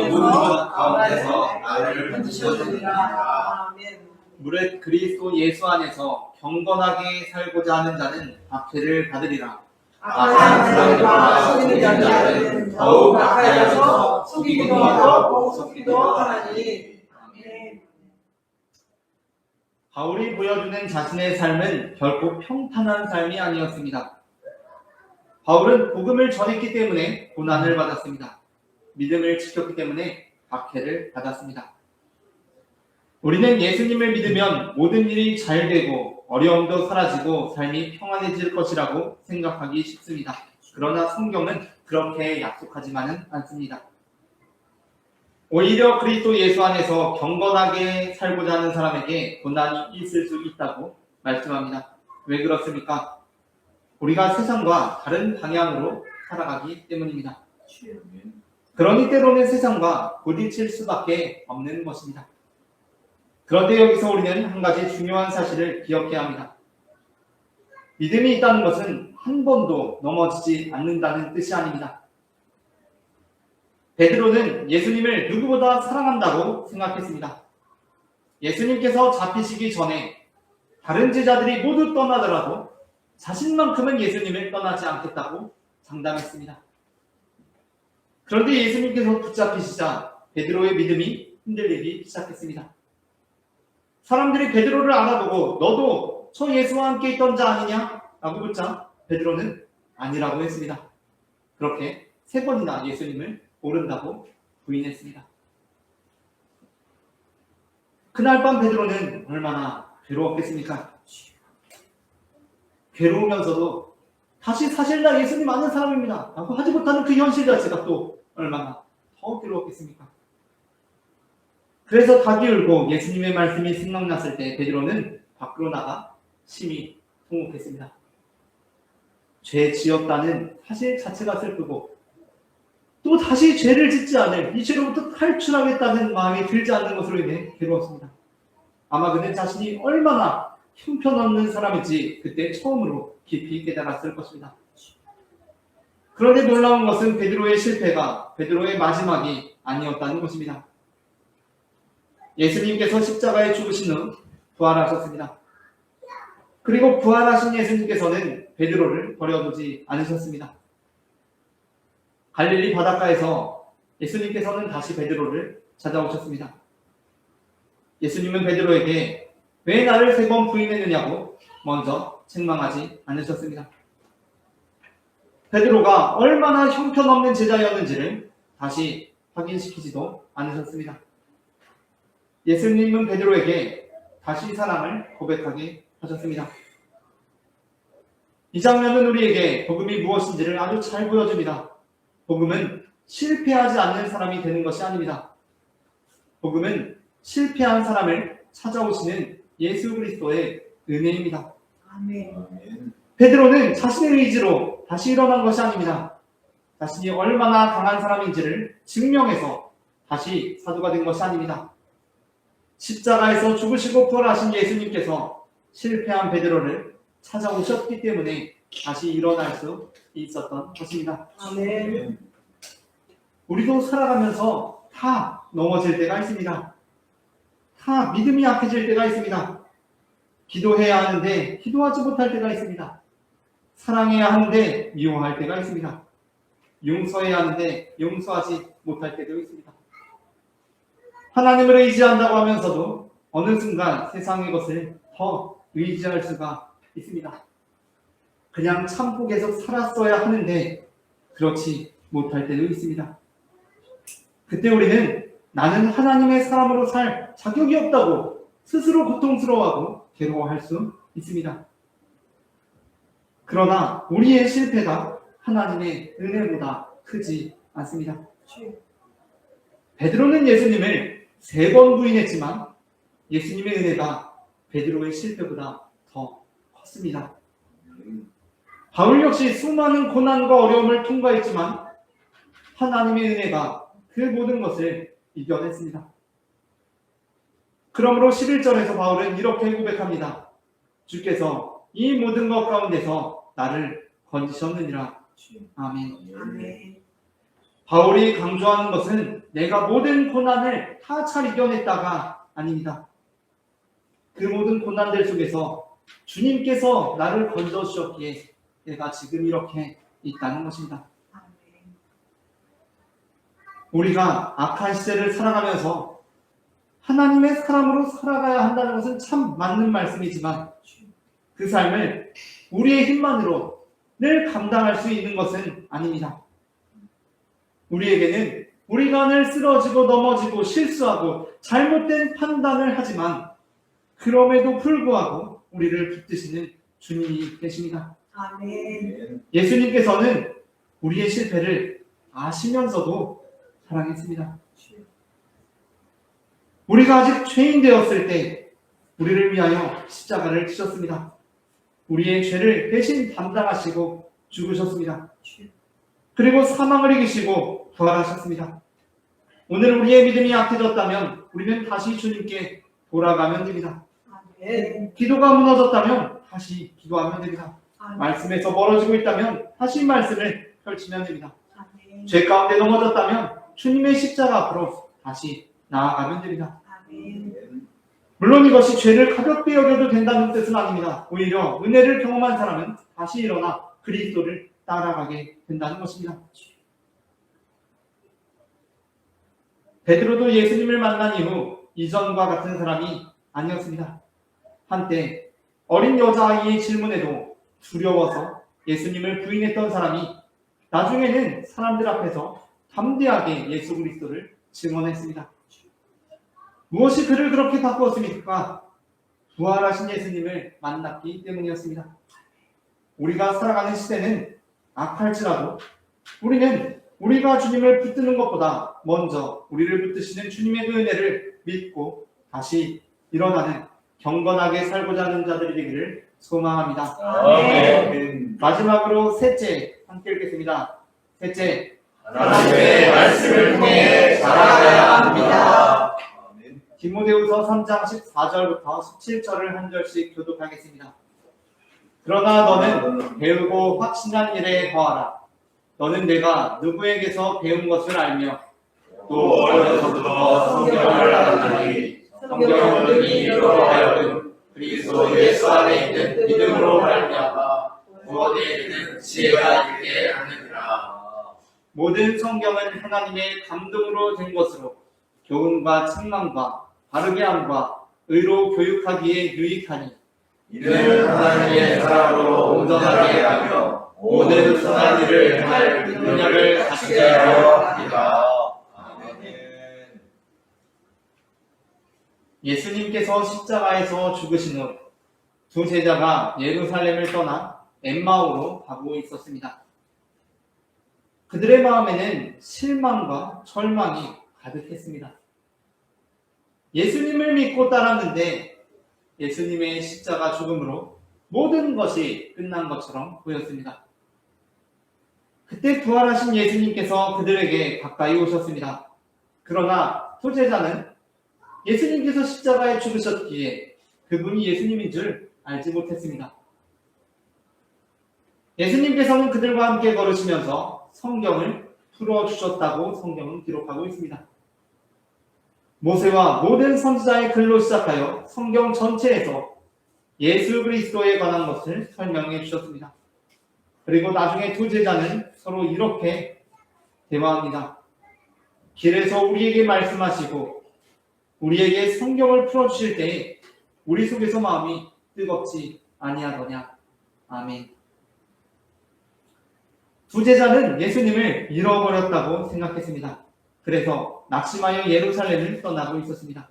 모든 가운데서 나를 건지셨느니라. 아멘. 무릇 그리스도 예수 안에서 경건하게 살고자 하는 자는 박해를 받으리라. 악한 사람과 속이는 자들은 더욱 악하여서 속이기도 하고 속기도 하나니. 바울이 보여주는 자신의 삶은 결코 평탄한 삶이 아니었습니다. 바울은 복음을 전했기 때문에 고난을 받았습니다. 믿음을 지켰기 때문에 박해를 받았습니다. 우리는 예수님을 믿으면 모든 일이 잘 되고 어려움도 사라지고 삶이 평안해질 것이라고 생각하기 쉽습니다. 그러나 성경은 그렇게 약속하지만은 않습니다. 오히려 그리스도 예수 안에서 경건하게 살고자 하는 사람에게 고난이 있을 수 있다고 말씀합니다. 왜 그렇습니까? 우리가 세상과 다른 방향으로 살아가기 때문입니다. 그러니 때로는 세상과 부딪힐 수밖에 없는 것입니다. 그런데 여기서 우리는 한 가지 중요한 사실을 기억해야 합니다. 믿음이 있다는 것은 한 번도 넘어지지 않는다는 뜻이 아닙니다. 베드로는 예수님을 누구보다 사랑한다고 생각했습니다. 예수님께서 잡히시기 전에 다른 제자들이 모두 떠나더라도 자신만큼은 예수님을 떠나지 않겠다고 장담했습니다. 그런데 예수님께서 붙잡히시자 베드로의 믿음이 흔들리기 시작했습니다. 사람들이 베드로를 알아보고 너도 저 예수와 함께 있던 자 아니냐? 라고 묻자 베드로는 아니라고 했습니다. 그렇게 3번이나 예수님을 모른다고 부인했습니다. 그날 밤 베드로는 얼마나 괴로웠겠습니까? 괴로우면서도 다시 사실 나 예수님 아는 사람입니다 라고 하지 못하는 그 현실 자체가 또 얼마나 더 괴로웠겠습니까? 그래서 닭이 울고 예수님의 말씀이 생각났을 때 베드로는 밖으로 나가 심히 통곡했습니다. 죄 지었다는 사실 자체가 슬프고 또 다시 죄를 짓지 않을 이 죄로부터 탈출하겠다는 마음이 들지 않는 것으로 인해 괴로웠습니다. 아마 그는 자신이 얼마나 형편없는 사람인지 그때 처음으로 깊이 깨달았을 것입니다. 그런데 놀라운 것은 베드로의 실패가 베드로의 마지막이 아니었다는 것입니다. 예수님께서 십자가에 죽으신 후 부활하셨습니다. 그리고 부활하신 예수님께서는 베드로를 버려두지 않으셨습니다. 갈릴리 바닷가에서 예수님께서는 다시 베드로를 찾아오셨습니다. 예수님은 베드로에게 왜 나를 3번 부인했느냐고 먼저 책망하지 않으셨습니다. 베드로가 얼마나 형편없는 제자였는지를 다시 확인시키지도 않으셨습니다. 예수님은 베드로에게 다시 사랑을 고백하게 하셨습니다. 이 장면은 우리에게 복음이 무엇인지를 아주 잘 보여줍니다. 복음은 실패하지 않는 사람이 되는 것이 아닙니다. 복음은 실패한 사람을 찾아오시는 예수 그리스도의 은혜입니다. 아멘. 베드로는 자신의 의지로 다시 일어난 것이 아닙니다. 자신이 얼마나 강한 사람인지를 증명해서 다시 사도가 된 것이 아닙니다. 십자가에서 죽으시고 부활하신 예수님께서 실패한 베드로를 찾아오셨기 때문에 다시 일어날 수 있었던 것입니다. 아멘. 우리도 살아가면서 다 넘어질 때가 있습니다. 다 믿음이 약해질 때가 있습니다. 기도해야 하는데 기도하지 못할 때가 있습니다. 사랑해야 하는데 미워할 때가 있습니다. 용서해야 하는데 용서하지 못할 때도 있습니다. 하나님을 의지한다고 하면서도 어느 순간 세상의 것을 더 의지할 수가 있습니다. 그냥 참고 계속 살았어야 하는데 그렇지 못할 때도 있습니다. 그때 우리는 나는 하나님의 사람으로 살 자격이 없다고 스스로 고통스러워하고 괴로워할 수 있습니다. 그러나 우리의 실패가 하나님의 은혜보다 크지 않습니다. 베드로는 예수님을 3번 부인했지만 예수님의 은혜가 베드로의 실패보다 더 컸습니다. 바울 역시 수많은 고난과 어려움을 통과했지만 하나님의 은혜가 그 모든 것을 이겨냈습니다. 그러므로 11절에서 바울은 이렇게 고백합니다. 주께서 이 모든 것 가운데서 나를 건지셨느니라. 아멘. 아멘. 바울이 강조하는 것은 내가 모든 고난을 다 잘 이겨냈다가 아닙니다. 그 모든 고난들 속에서 주님께서 나를 건져주셨기에 내가 지금 이렇게 있다는 것입니다. 우리가 악한 시대를 살아가면서 하나님의 사람으로 살아가야 한다는 것은 참 맞는 말씀이지만 그 삶을 우리의 힘만으로 늘 감당할 수 있는 것은 아닙니다. 우리에게는 우리가 늘 쓰러지고 넘어지고 실수하고 잘못된 판단을 하지만 그럼에도 불구하고 우리를 붙드시는 주님이 계십니다. 아멘. 예수님께서는 우리의 실패를 아시면서도 사랑했습니다. 우리가 아직 죄인 되었을 때 우리를 위하여 십자가를 지셨습니다. 우리의 죄를 대신 담당하시고 죽으셨습니다. 그리고 사망을 이기시고 부활하셨습니다. 오늘 우리의 믿음이 약해졌다면 우리는 다시 주님께 돌아가면 됩니다. 아멘. 기도가 무너졌다면 다시 기도하면 됩니다. 아멘. 말씀에서 멀어지고 있다면 다시 말씀을 펼치면 됩니다. 아멘. 죄 가운데 넘어졌다면 주님의 십자가 앞으로 다시 나아가면 됩니다. 아멘. 물론 이것이 죄를 가볍게 여겨도 된다는 뜻은 아닙니다. 오히려 은혜를 경험한 사람은 다시 일어나 그리스도를 따라가게 된다는 것입니다. 베드로도 예수님을 만난 이후 이전과 같은 사람이 아니었습니다. 한때 어린 여자아이의 질문에도 두려워서 예수님을 부인했던 사람이 나중에는 사람들 앞에서 담대하게 예수 그리스도를 증언했습니다. 무엇이 그를 그렇게 바꾸었습니까? 부활하신 예수님을 만났기 때문이었습니다. 우리가 살아가는 시대는 악할지라도 우리는 우리가 주님을 붙드는 것보다 먼저 우리를 붙드시는 주님의 그 은혜를 믿고 다시 일어나는 경건하게 살고자 하는 자들이 되기를 소망합니다. 아멘. 마지막으로 셋째 함께 읽겠습니다. 셋째, 하나님의 말씀을 통해 자라가야 합니다. 디모데후서 3장 14절부터 17절을 한 절씩 교독하겠습니다. 그러나 너는 배우고 확신한 일에 거하라. 너는 내가 누구에게서 배운 것을 알며 또 어려서부터 성경을 알았나니 성경은 이로 하여금 그리스도 예수 안에 있는 믿음으로 말미암아 구원에 이르는 지혜가 있게 하느니라. 모든 성경은 하나님의 감동으로 된 것으로 교훈과 책망과 바르게 함과 의로 교육하기에 유익하니 이는 하나님의 사랑으로 온전하게 하며 모든 선한 일을 행할 능력을 갖추게 하려 합니다. 아멘. 예수님께서 십자가에서 죽으신 후 두 제자가 예루살렘을 떠나 엠마오로 가고 있었습니다. 그들의 마음에는 실망과 절망이 가득했습니다. 예수님을 믿고 따랐는데 예수님의 십자가 죽음으로 모든 것이 끝난 것처럼 보였습니다. 그때 부활하신 예수님께서 그들에게 가까이 오셨습니다. 그러나 두 제자는 예수님께서 십자가에 죽으셨기에 그분이 예수님인 줄 알지 못했습니다. 예수님께서는 그들과 함께 걸으시면서 성경을 풀어주셨다고 성경은 기록하고 있습니다. 모세와 모든 선지자의 글로 시작하여 성경 전체에서 예수 그리스도에 관한 것을 설명해 주셨습니다. 그리고 나중에 두 제자는 서로 이렇게 대화합니다. 길에서 우리에게 말씀하시고 우리에게 성경을 풀어주실 때에 우리 속에서 마음이 뜨겁지 아니하더냐. 아멘. 두 제자는 예수님을 잃어버렸다고 생각했습니다. 그래서 낙심하여 예루살렘을 떠나고 있었습니다.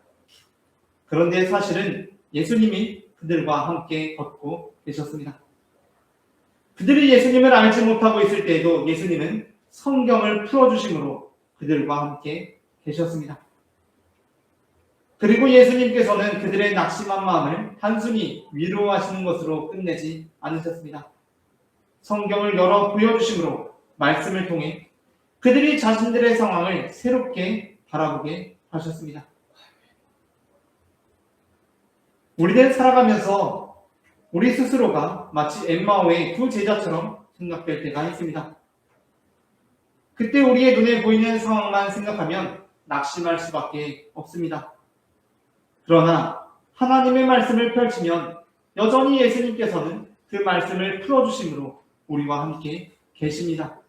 그런데 사실은 예수님이 그들과 함께 걷고 계셨습니다. 그들이 예수님을 알지 못하고 있을 때에도 예수님은 성경을 풀어주심으로 그들과 함께 계셨습니다. 그리고 예수님께서는 그들의 낙심한 마음을 단순히 위로하시는 것으로 끝내지 않으셨습니다. 성경을 열어 보여주심으로 말씀을 통해 그들이 자신들의 상황을 새롭게 바라보게 하셨습니다. 우리는 살아가면서 우리 스스로가 마치 엠마오의 두 제자처럼 생각될 때가 있습니다. 그때 우리의 눈에 보이는 상황만 생각하면 낙심할 수밖에 없습니다. 그러나 하나님의 말씀을 펼치면 여전히 예수님께서는 그 말씀을 풀어주심으로 우리와 함께 계십니다.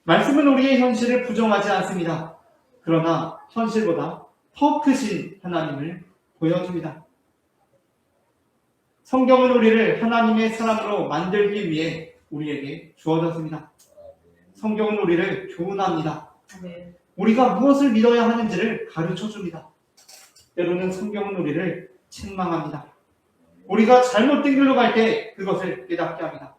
말씀은 우리의 현실을 부정하지 않습니다. 그러나 현실보다 더 크신 하나님을 보여줍니다. 성경은 우리를 하나님의 사람으로 만들기 위해 우리에게 주어졌습니다. 성경은 우리를 교훈합니다. 우리가 무엇을 믿어야 하는지를 가르쳐줍니다. 때로는 성경은 우리를 책망합니다. 우리가 잘못된 길로 갈 때 그것을 깨닫게 합니다.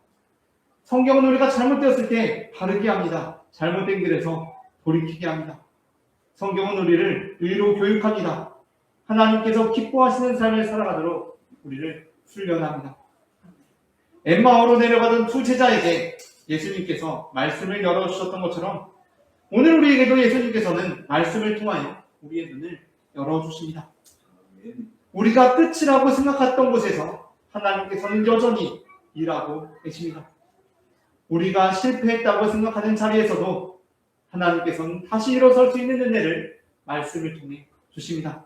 성경은 우리가 잘못되었을 때 바르게 합니다. 잘못된 길에서 돌이키게 합니다. 성경은 우리를 의로 교육합니다. 하나님께서 기뻐하시는 삶을 살아가도록 우리를 훈련합니다. 엠마오로 내려가던 두 제자에게 예수님께서 말씀을 열어주셨던 것처럼 오늘 우리에게도 예수님께서는 말씀을 통하여 우리의 눈을 열어주십니다. 우리가 끝이라고 생각했던 곳에서 하나님께서는 여전히 일하고 계십니다. 우리가 실패했다고 생각하는 자리에서도 하나님께서는 다시 일어설 수 있는 은혜를 말씀을 통해 주십니다.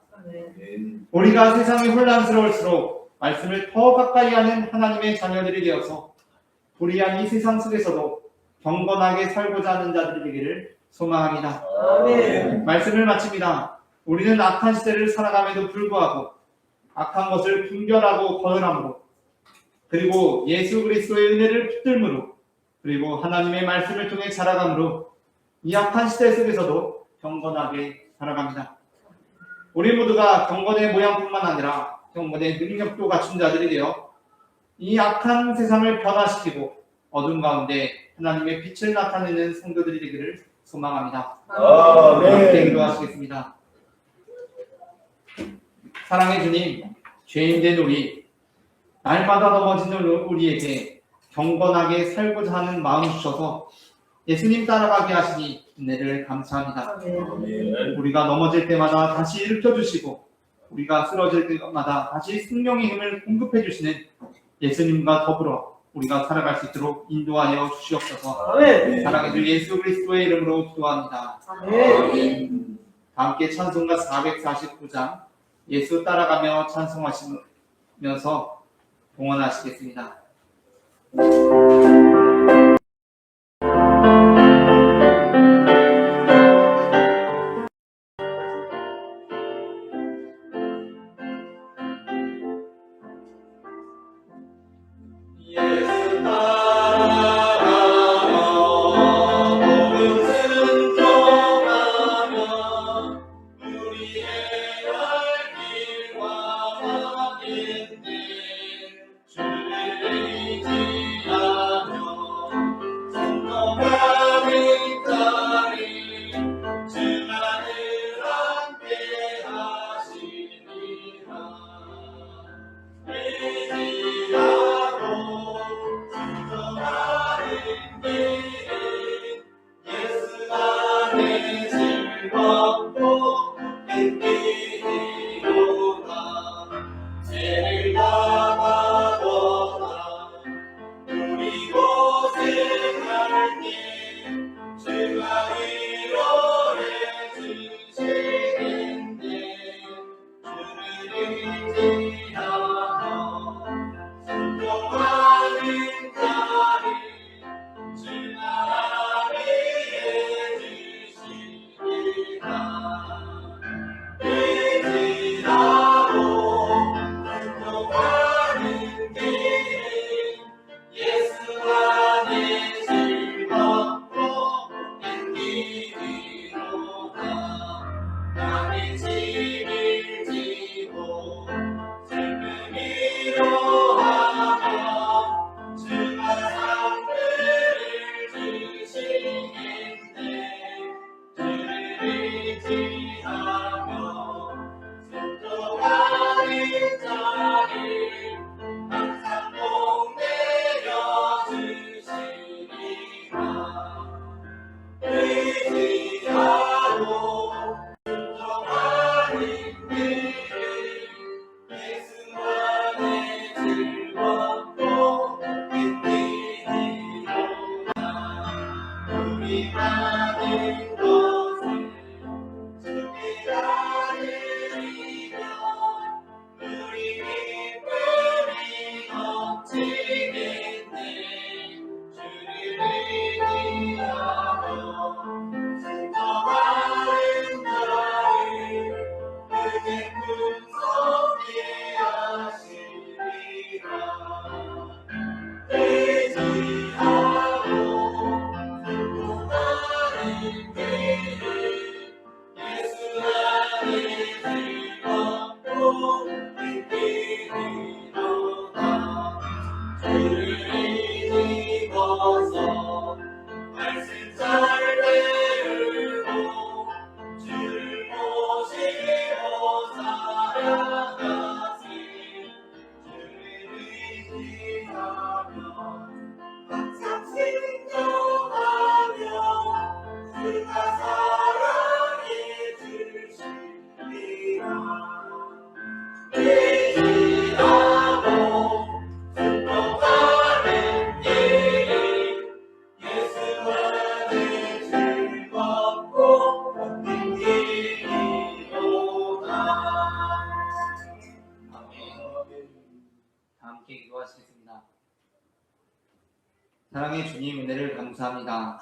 우리가 세상이 혼란스러울수록 말씀을 더 가까이 하는 하나님의 자녀들이 되어서 불의한 이 세상 속에서도 경건하게 살고자 하는 자들이 되기를 소망합니다. 아멘. 말씀을 마칩니다. 우리는 악한 시대를 살아감에도 불구하고 악한 것을 분별하고 거절함으로, 그리고 예수 그리스도의 은혜를 붙들므로, 그리고 하나님의 말씀을 통해 자라감으로 이 악한 시대 속에서도 경건하게 살아갑니다. 우리 모두가 경건의 모양뿐만 아니라 경건의 능력도 갖춘 자들이 되어 이 악한 세상을 변화시키고 어둠 가운데 하나님의 빛을 나타내는 성도들이 되기를 소망합니다. 함께 기도하시겠습니다. 사랑의 주님, 죄인된 우리, 날마다 넘어지는 우리에게 경건하게 살고자 하는 마음 주셔서 예수님 따라가게 하시니 은혜를 감사합니다. 우리가 넘어질 때마다 다시 일으켜주시고 우리가 쓰러질 때마다 다시 생명의 힘을 공급해 주시는 예수님과 더불어 우리가 살아갈 수 있도록 인도하여 주시옵소서. 사랑해 주 예수 그리스도의 이름으로 기도합니다. 다 함께 찬송가 449장 예수 따라가며 찬송하시면서 봉헌하시겠습니다. 함께 기도하시겠습니다. 사랑의 주님, 은혜를 감사합니다.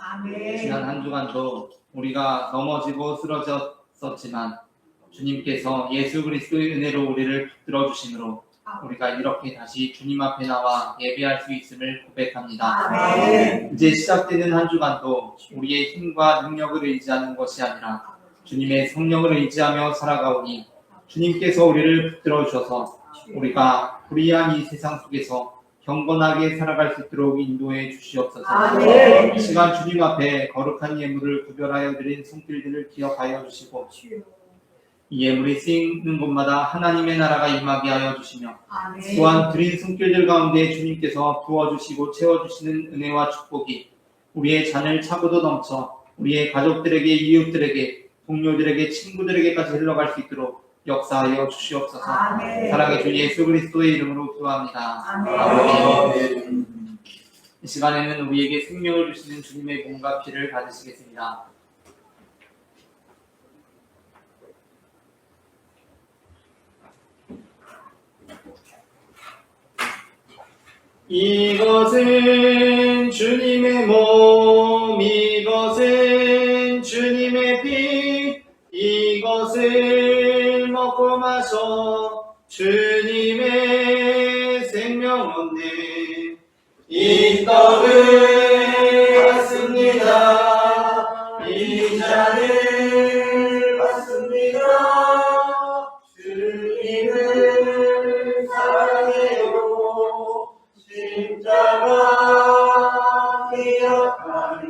지난 한 주간도 우리가 넘어지고 쓰러졌었지만 주님께서 예수 그리스도의 은혜로 우리를 붙들어 주심으로 우리가 이렇게 다시 주님 앞에 나와 예배할 수 있음을 고백합니다. 아멘. 이제 시작되는 한 주간도 우리의 힘과 능력을 의지하는 것이 아니라 주님의 성령을 의지하며 살아가오니 주님께서 우리를 붙들어 주셔서 우리가 불의한 이 세상 속에서 경건하게 살아갈 수 있도록 인도해 주시옵소서. 아멘. 이 시간 주님 앞에 거룩한 예물을 구별하여 드린 손길들을 기억하여 주시고 이 예물이 쓰이는 곳마다 하나님의 나라가 임하게 하여 주시며 아멘. 또한 드린 손길들 가운데 주님께서 부어주시고 채워주시는 은혜와 축복이 우리의 잔을 차고도 넘쳐 우리의 가족들에게, 이웃들에게, 동료들에게, 친구들에게까지 흘러갈 수 있도록 역사하여 주시옵소서. 아멘. 사랑의 주 예수 그리스도의 이름으로 기도합니다. 아멘. 이 시간에는 우리에게 생명을 주시는 주님의 몸과 피를 받으시겠습니다. 이것은 주님의 몸, 이것은 주님의 피, 이것을 먹고 마셔 주님의 생명 얻네. 이 떡을 받습니다. 이 잔을 받습니다. 주님을 사랑해요. 십자가 기억하리.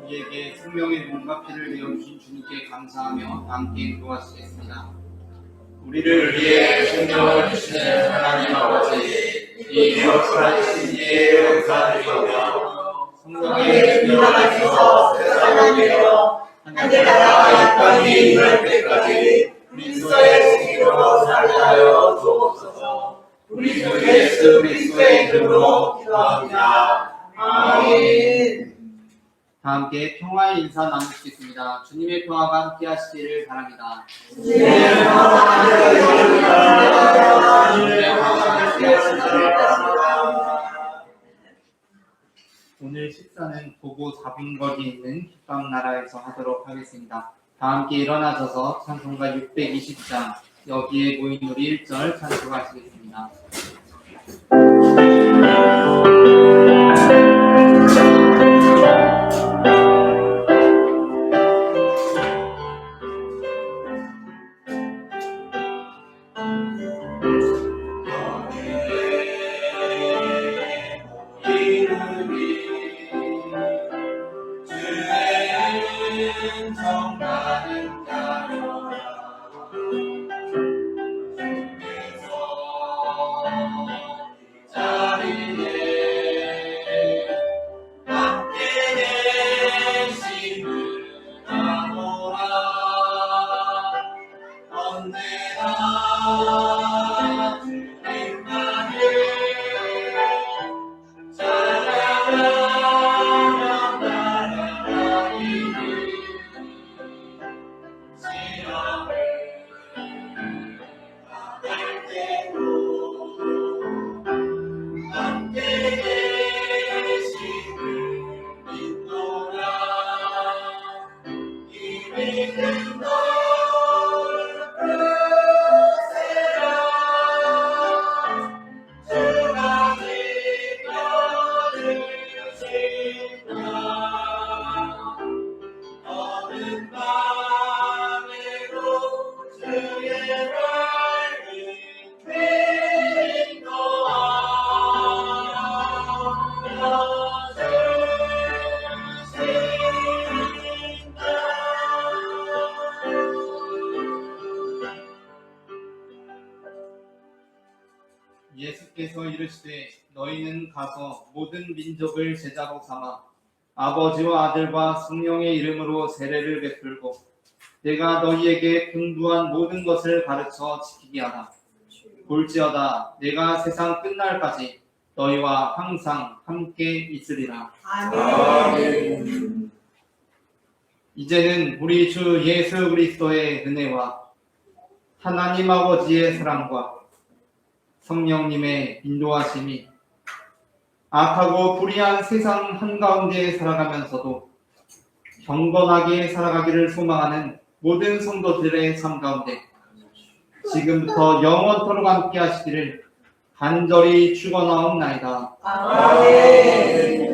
우리에게 생명의 몸과 피를 내어주신 주님께 감사하며 함께 기도하시겠습니다. 우리를 위해 생명을 주시는 하나님 아버지, 이 거룩하신 이에 감사드리며 성령의 충만하셔서 세상을 위하여 하늘나라 이 땅에 이를 때까지 그리스도의 생기로 살게 하여 주옵소서. 우리 주 예수 그리스도의 이름으로 기도합니다. 아멘. 다 함께 평화의 인사 나누시겠습니다. 주님의 평화가 함께 하시기를 바랍니다. 주님의 평화가 함께 하시기를 바랍니다. 오늘 식사는 도보 4분거리에 있는 깃방나라에서 하도록 하겠습니다. 다 함께 일어나셔서 찬송가 620장 여기에 모인 우리 1절 찬송하시겠습니다. 예수께서 이르시되 너희는 가서 모든 민족을 제자로 삼아 아버지와 아들과 성령의 이름으로 세례를 베풀고 내가 너희에게 분부한 모든 것을 가르쳐 지키게 하라. 볼지어다 내가 세상 끝날까지 너희와 항상 함께 있으리라. 아멘. 이제는 우리 주 예수 그리스도의 은혜와 하나님 아버지의 사랑과 성령님의 인도하심이 악하고 불의한 세상 한가운데 살아가면서도 경건하게 살아가기를 소망하는 모든 성도들의 삶 가운데 지금부터 영원토록 함께 하시기를 간절히 축원하옵나이다. 아멘.